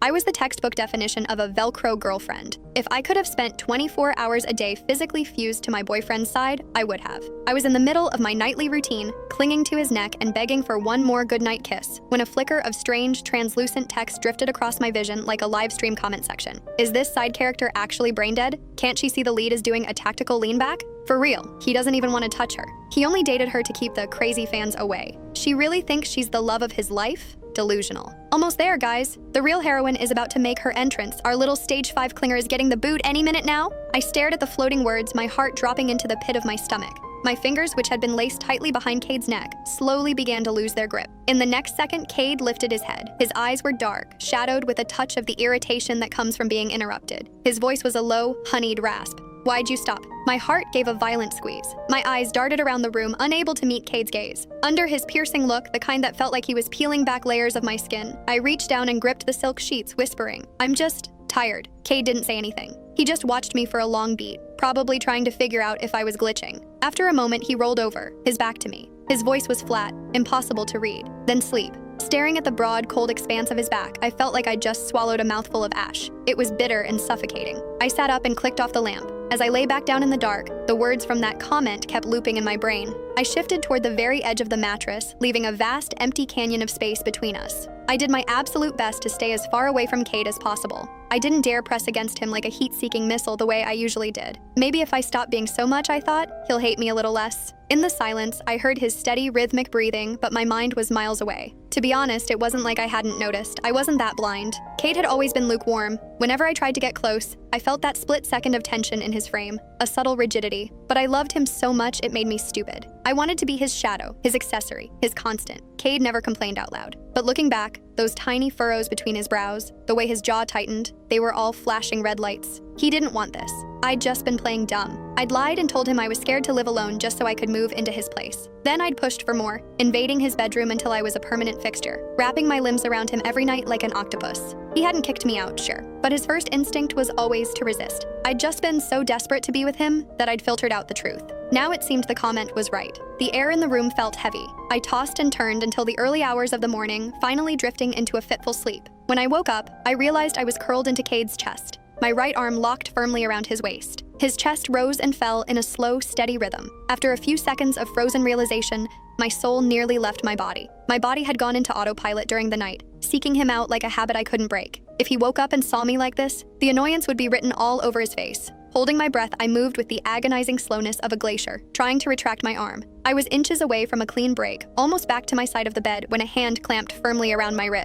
I was the textbook definition of a velcro girlfriend. If I could have spent 24 hours a day physically fused to my boyfriend's side, I would have. I was in the middle of my nightly routine, clinging to his neck and begging for one more goodnight kiss, when a flicker of strange, translucent text drifted across my vision like a live stream comment section. Is this side character actually brain dead? Can't she see the lead is doing a tactical lean back? For real, he doesn't even want to touch her. He only dated her to keep the crazy fans away. She really thinks she's the love of his life? Delusional. Almost there, guys. The real heroine is about to make her entrance. Our little stage 5 clinger is getting the boot any minute now. I stared at the floating words, my heart dropping into the pit of my stomach. My fingers, which had been laced tightly behind Cade's neck, slowly began to lose their grip. In the next second, Cade lifted his head. His eyes were dark, shadowed with a touch of the irritation that comes from being interrupted. His voice was a low, honeyed rasp. Why'd you stop? My heart gave a violent squeeze. My eyes darted around the room, unable to meet Cade's gaze. Under his piercing look, the kind that felt like he was peeling back layers of my skin, I reached down and gripped the silk sheets, whispering, "I'm just tired." Cade didn't say anything. He just watched me for a long beat, probably trying to figure out if I was glitching. After a moment, he rolled over, his back to me. His voice was flat, impossible to read. Then sleep. Staring at the broad, cold expanse of his back, I felt like I'd just swallowed a mouthful of ash. It was bitter and suffocating. I sat up and clicked off the lamp. As I lay back down in the dark, the words from that comment kept looping in my brain. I shifted toward the very edge of the mattress, leaving a vast, empty canyon of space between us. I did my absolute best to stay as far away from Cade as possible. I didn't dare press against him like a heat-seeking missile the way I usually did. Maybe if I stop being so much, I thought, he'll hate me a little less. In the silence, I heard his steady, rhythmic breathing, but my mind was miles away. To be honest, it wasn't like I hadn't noticed. I wasn't that blind. Cade had always been lukewarm. Whenever I tried to get close, I felt that split second of tension in his frame, a subtle rigidity. But I loved him so much it made me stupid. I wanted to be his shadow, his accessory, his constant. Cade never complained out loud. But looking back, those tiny furrows between his brows, the way his jaw tightened, they were all flashing red lights. He didn't want this. I'd just been playing dumb. I'd lied and told him I was scared to live alone just so I could move into his place. Then I'd pushed for more, invading his bedroom until I was a permanent fixture, wrapping my limbs around him every night like an octopus. He hadn't kicked me out, sure, but his first instinct was always to resist. I'd just been so desperate to be with him that I'd filtered out the truth. Now it seemed the comment was right. The air in the room felt heavy. I tossed and turned until the early hours of the morning, finally drifting into a fitful sleep. When I woke up, I realized I was curled into Cade's chest, my right arm locked firmly around his waist. His chest rose and fell in a slow, steady rhythm. After a few seconds of frozen realization, my soul nearly left my body. My body had gone into autopilot during the night, seeking him out like a habit I couldn't break. If he woke up and saw me like this, the annoyance would be written all over his face. Holding my breath, I moved with the agonizing slowness of a glacier, trying to retract my arm. I was inches away from a clean break, almost back to my side of the bed when a hand clamped firmly around my wrist.